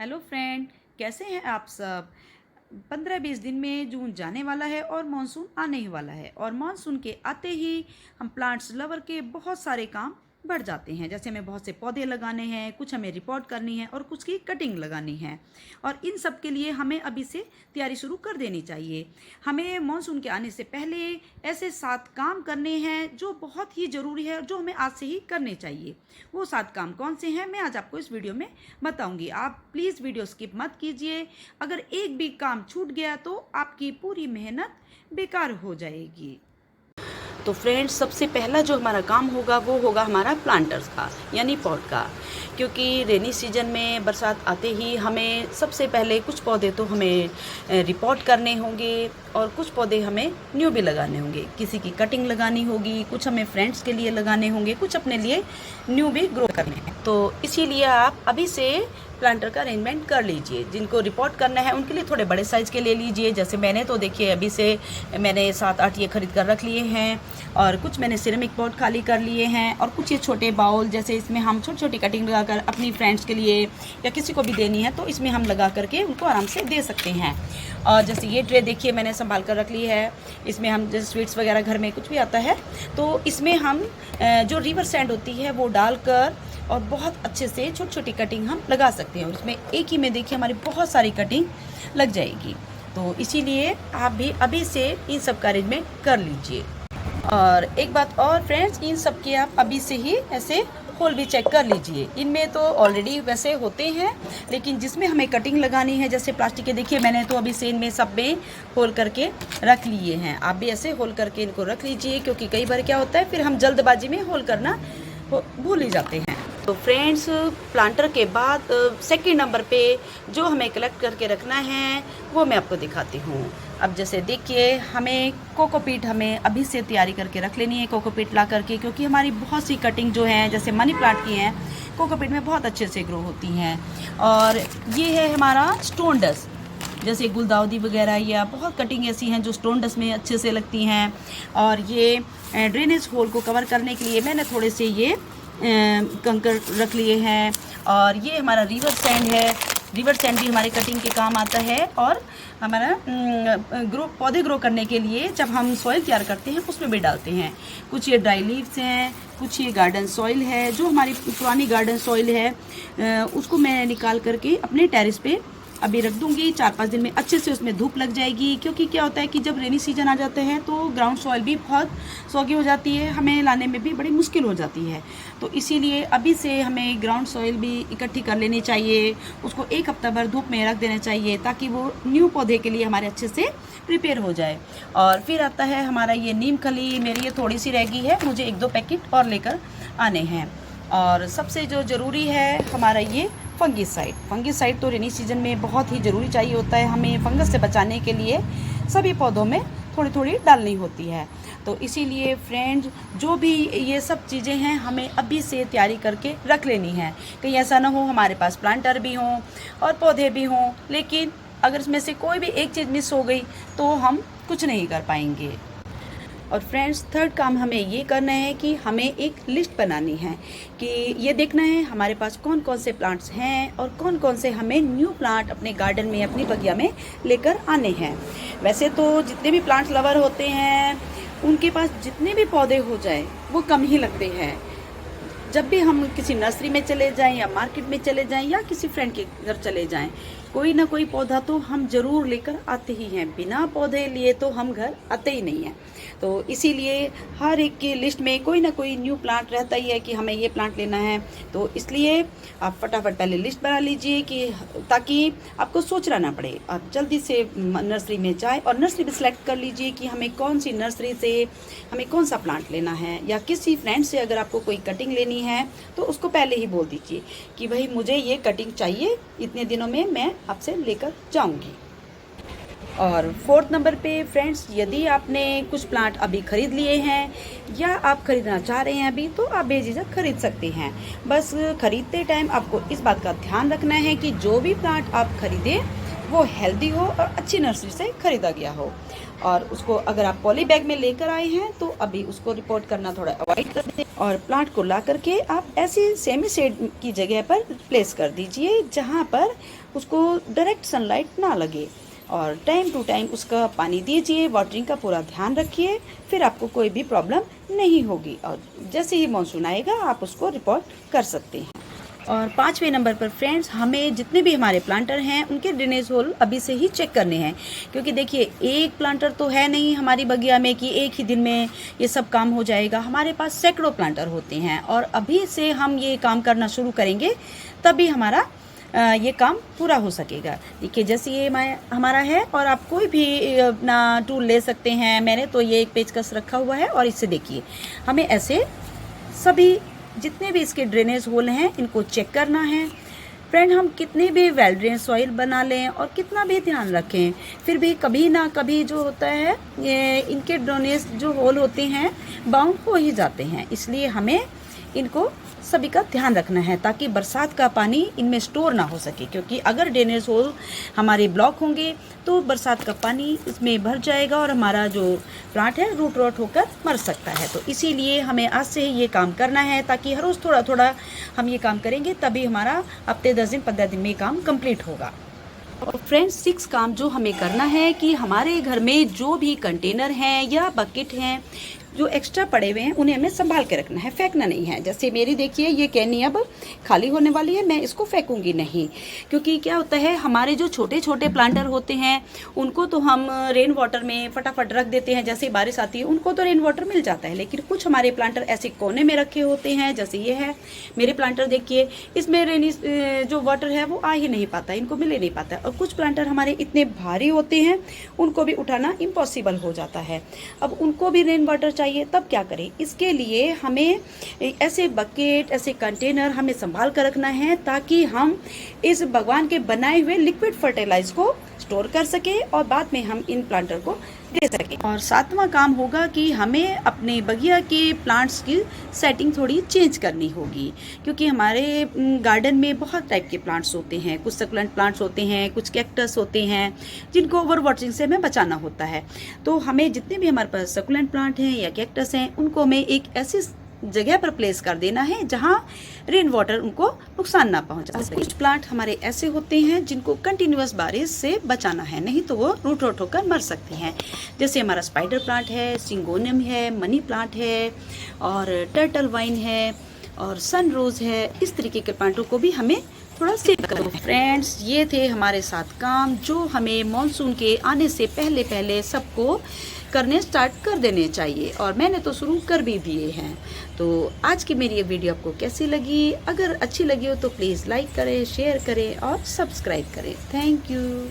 Hello friend, कैसे हैं आप सब। 15-20 दिन में जून जाने वाला है और मानसून आने ही वाला है। और मानसून के आते ही हम प्लांट्स लवर के बहुत सारे काम बढ़ जाते हैं। जैसे हमें बहुत से पौधे लगाने हैं, कुछ हमें रिपोर्ट करनी है और कुछ की कटिंग लगानी है। और इन सब के लिए हमें अभी से तैयारी शुरू कर देनी चाहिए। हमें मानसून के आने से पहले ऐसे 7 काम करने हैं जो बहुत ही ज़रूरी है और जो हमें आज से ही करने चाहिए। वो 7 काम कौन से हैं, मैं आज आपको इस वीडियो में बताऊंगी। आप प्लीज़ वीडियो स्किप मत कीजिए। अगर एक भी काम छूट गया तो आपकी पूरी मेहनत बेकार हो जाएगी। तो फ्रेंड्स, सबसे पहला जो हमारा काम होगा वो होगा हमारा प्लांटर्स का, यानी पॉट का। क्योंकि रेनी सीजन में बरसात आते ही हमें सबसे पहले कुछ पौधे तो हमें रिपोर्ट करने होंगे और कुछ पौधे हमें न्यू भी लगाने होंगे। किसी की कटिंग लगानी होगी, कुछ हमें फ्रेंड्स के लिए लगाने होंगे, कुछ अपने लिए न्यू भी ग्रो करने हैं। तो इसीलिए आप अभी से प्लांटर का अरेंजमेंट कर लीजिए। जिनको रिपोर्ट करना है उनके लिए थोड़े बड़े साइज़ के ले लीजिए। जैसे मैंने तो देखिए अभी से मैंने 7-8 ये खरीद कर रख लिए हैं और कुछ मैंने सिरेमिक पॉट खाली कर लिए हैं और कुछ ये छोटे बाउल, जैसे इसमें हम छोटी छोटी कटिंग लगाकर अपनी फ्रेंड्स के लिए या किसी को भी देनी है तो इसमें हम लगा करके उनको आराम से दे सकते हैं। और जैसे ये ट्रे देखिए मैंने संभाल कर रख ली है। इसमें हम जैसे स्वीट्स वगैरह घर में कुछ भी आता है तो इसमें हम जो रिवर सैंड होती है वो डालकर और बहुत अच्छे से छोटी छोटी कटिंग हम लगा सकते हैं। और इसमें एक ही में देखिए हमारी बहुत सारी कटिंग लग जाएगी। तो इसीलिए आप भी अभी से इन सब का अरेंजमेंट कर लीजिए। और एक बात और फ्रेंड्स, इन सब के आप अभी से ही ऐसे होल भी चेक कर लीजिए। इनमें तो ऑलरेडी वैसे होते हैं, लेकिन जिसमें हमें कटिंग लगानी है जैसे प्लास्टिक के, देखिए मैंने तो अभी से इनमें सब में होल करके रख लिए हैं। आप भी ऐसे होल करके इनको रख लीजिए, क्योंकि कई बार क्या होता है फिर हम जल्दबाजी में होल करना भूल ही जाते हैं। तो फ्रेंड्स, प्लांटर के बाद सेकंड नंबर पे जो हमें कलेक्ट करके रखना है वो मैं आपको दिखाती हूँ। अब जैसे देखिए हमें कोकोपीट हमें अभी से तैयारी करके रख लेनी है, कोकोपीट ला करके, क्योंकि हमारी बहुत सी कटिंग जो है जैसे मनी प्लांट की हैं कोकोपीट में बहुत अच्छे से ग्रो होती हैं। और ये है हमारा स्टोन डस्ट, जैसे गुलदाउदी वगैरह या बहुत कटिंग ऐसी हैं जो स्टोन डस्ट में अच्छे से लगती हैं। और ये ड्रेनेज होल को कवर करने के लिए मैंने थोड़े से ये कंकर रख लिए हैं। और ये हमारा रिवर सैंड है। रिवर सैंड भी हमारे कटिंग के काम आता है। और हमारा पौधे ग्रो करने के लिए जब हम सॉइल तैयार करते हैं उसमें भी डालते हैं। कुछ ये ड्राई लीव्स हैं, कुछ ये गार्डन सॉइल है। जो हमारी पुरानी गार्डन सॉइल है उसको मैं निकाल करके अपने टेरेस पे अभी रख दूंगी। 4-5 दिन में अच्छे से उसमें धूप लग जाएगी। क्योंकि क्या होता है कि जब रेनी सीजन आ जाते हैं तो ग्राउंड सॉइल भी बहुत सॉगी हो जाती है, हमें लाने में भी बड़ी मुश्किल हो जाती है। तो इसीलिए अभी से हमें ग्राउंड सॉइल भी इकट्ठी कर लेनी चाहिए। उसको 1 हफ्ता भर धूप में रख देना चाहिए ताकि वो न्यू पौधे के लिए हमारे अच्छे से प्रिपेयर हो जाए। और फिर आता है हमारा ये नीम खली। मेरी ये थोड़ी सी रह गई है, मुझे 1-2 पैकेट और लेकर आने हैं। और सबसे जो ज़रूरी है हमारा ये फंगिसाइड। फंगिसाइड तो रेनी सीजन में बहुत ही ज़रूरी चाहिए होता है। हमें फंगस से बचाने के लिए सभी पौधों में थोड़ी थोड़ी डालनी होती है। तो इसीलिए फ्रेंड्स, जो भी ये सब चीज़ें हैं हमें अभी से तैयारी करके रख लेनी है। कहीं ऐसा ना हो हमारे पास प्लांटर भी हों और पौधे भी हों, लेकिन अगर इसमें से कोई भी एक चीज़ मिस हो गई तो हम कुछ नहीं कर पाएंगे। और फ्रेंड्स, थर्ड काम हमें ये करना है कि हमें एक लिस्ट बनानी है कि ये देखना है हमारे पास कौन कौन से प्लांट्स हैं और कौन कौन से हमें न्यू प्लांट अपने गार्डन में, अपनी बगिया में लेकर आने हैं। वैसे तो जितने भी प्लांट्स लवर होते हैं उनके पास जितने भी पौधे हो जाए वो कम ही लगते हैं। जब भी हम किसी नर्सरी में चले जाएं या मार्केट में चले जाएं या किसी फ्रेंड के घर चले जाएं, कोई ना कोई पौधा तो हम ज़रूर लेकर आते ही हैं। बिना पौधे लिए तो हम घर आते ही नहीं हैं। तो इसीलिए हर एक की लिस्ट में कोई ना कोई न्यू प्लांट रहता ही है कि हमें ये प्लांट लेना है। तो इसलिए आप फटाफट पहले लिस्ट बना लीजिए कि ताकि आपको सोचना ना पड़े। आप जल्दी से नर्सरी में जाए और नर्सरी भी सिलेक्ट कर लीजिए कि हमें कौन सी नर्सरी से हमें कौन सा प्लांट लेना है। या किसी फ्रेंड से अगर आपको कोई कटिंग लेनी है तो उसको पहले ही बोल दीजिए कि भाई मुझे ये कटिंग चाहिए, इतने दिनों में मैं आपसे लेकर जाऊंगी। और 4th नंबर पे फ्रेंड्स, यदि आपने कुछ प्लांट अभी ख़रीद लिए हैं या आप ख़रीदना चाह रहे हैं अभी, तो आप बेझिझक खरीद सकते हैं। बस ख़रीदते टाइम आपको इस बात का ध्यान रखना है कि जो भी प्लांट आप ख़रीदें वो हेल्दी हो और अच्छी नर्सरी से ख़रीदा गया हो। और उसको अगर आप पॉली बैग में लेकर आए हैं तो अभी उसको रिपोर्ट करना थोड़ा अवॉइड कर दें। और प्लांट को ला करके आप ऐसी सेमी शेड की जगह पर प्लेस कर दीजिए जहाँ पर उसको डायरेक्ट सनलाइट ना लगे, और टाइम टू टाइम उसका पानी दीजिए, वाटरिंग का पूरा ध्यान रखिए, फिर आपको कोई भी प्रॉब्लम नहीं होगी। और जैसे ही मानसून आएगा आप उसको रिपोर्ट कर सकते हैं। और 5वें नंबर पर फ्रेंड्स, हमें जितने भी हमारे प्लांटर हैं उनके ड्रेनेज होल अभी से ही चेक करने हैं, क्योंकि देखिए एक प्लांटर तो है नहीं हमारी बगिया में कि एक ही दिन में ये सब काम हो जाएगा। हमारे पास सैकड़ों प्लांटर होते हैं, और अभी से हम ये काम करना शुरू करेंगे तभी हमारा ये काम पूरा हो सकेगा। देखिए जैसे ये हमारा है, और आप कोई भी अपना टूल ले सकते हैं। मैंने तो ये एक पेचकस रखा हुआ है, और इससे देखिए हमें ऐसे सभी जितने भी इसके ड्रेनेज होल हैं इनको चेक करना है। फ्रेंड, हम कितने भी वेल ड्रेन सॉइल बना लें और कितना भी ध्यान रखें, फिर भी कभी ना कभी जो होता है ये इनके ड्रेनेज जो होल होते हैं बाउंड हो ही जाते हैं। इसलिए हमें इनको सभी का ध्यान रखना है ताकि बरसात का पानी इनमें स्टोर ना हो सके, क्योंकि अगर ड्रेनेज होल हमारे ब्लॉक होंगे तो बरसात का पानी इसमें भर जाएगा और हमारा जो प्लांट है रूट रॉट होकर मर सकता है। तो इसीलिए हमें आज से ही ये काम करना है, ताकि हर रोज़ थोड़ा थोड़ा हम ये काम करेंगे तभी हमारा हफ्ते 10 दिन 15 दिन में काम कंप्लीट होगा। और फ्रेंड्स, 6 काम जो हमें करना है कि हमारे घर में जो भी कंटेनर हैं या बकेट हैं जो एक्स्ट्रा पड़े हुए हैं उन्हें हमें संभाल के रखना है, फेंकना नहीं है। जैसे मेरी देखिए ये कैनी अब खाली होने वाली है, मैं इसको फेंकूंगी नहीं, क्योंकि क्या होता है हमारे जो छोटे छोटे प्लांटर होते हैं उनको तो हम रेन वाटर में फटाफट रख देते हैं, जैसे बारिश आती है उनको तो रेन वाटर मिल जाता है। लेकिन कुछ हमारे प्लांटर ऐसे कोने में रखे होते हैं, जैसे ये है मेरे प्लांटर, देखिए इसमें रेनी जो वाटर है वो आ ही नहीं पाता, इनको मिल ही नहीं पाता। और कुछ प्लांटर हमारे इतने भारी होते हैं उनको भी उठाना इम्पॉसिबल हो जाता है। अब उनको भी रेन वाटर चाहिए, तब क्या करें? इसके लिए हमें ऐसे बकेट, ऐसे कंटेनर हमें संभाल कर रखना है ताकि हम इस भगवान के बनाए हुए लिक्विड फर्टिलाइज को स्टोर कर सके और बाद में हम इन प्लांटर को दे सकें। और 7वां काम होगा कि हमें अपने बगिया के प्लांट्स की सेटिंग थोड़ी चेंज करनी होगी, क्योंकि हमारे गार्डन में बहुत टाइप के प्लांट्स होते हैं। कुछ सकुलेंट प्लांट्स होते हैं, कुछ कैक्टस होते हैं जिनको ओवर वाटरिंग से हमें बचाना होता है। तो हमें जितने भी हमारे पास सकुलेंट प्लांट हैं या कैक्टस हैं उनको हमें एक ऐसी जगह पर प्लेस कर देना है जहां रेन वाटर उनको नुकसान ना पहुंचा सके। कुछ प्लांट हमारे ऐसे होते हैं जिनको कंटिन्यूअस बारिश से बचाना है, नहीं तो वो रूट रॉट होकर मर सकते हैं। जैसे हमारा स्पाइडर प्लांट है, सिंगोनियम है, मनी प्लांट है, और टर्टल वाइन है, और सन रोज है। इस तरीके के प्लांटों को भी हमें थोड़ा सेव करो। फ्रेंड्स, ये थे हमारे 7 काम जो हमें मॉनसून के आने से पहले पहले सबको करने स्टार्ट कर देने चाहिए, और मैंने तो शुरू कर भी दिए हैं। तो आज की मेरी ये वीडियो आपको कैसी लगी? अगर अच्छी लगी हो तो प्लीज़ लाइक करें, शेयर करें और सब्सक्राइब करें। Thank you.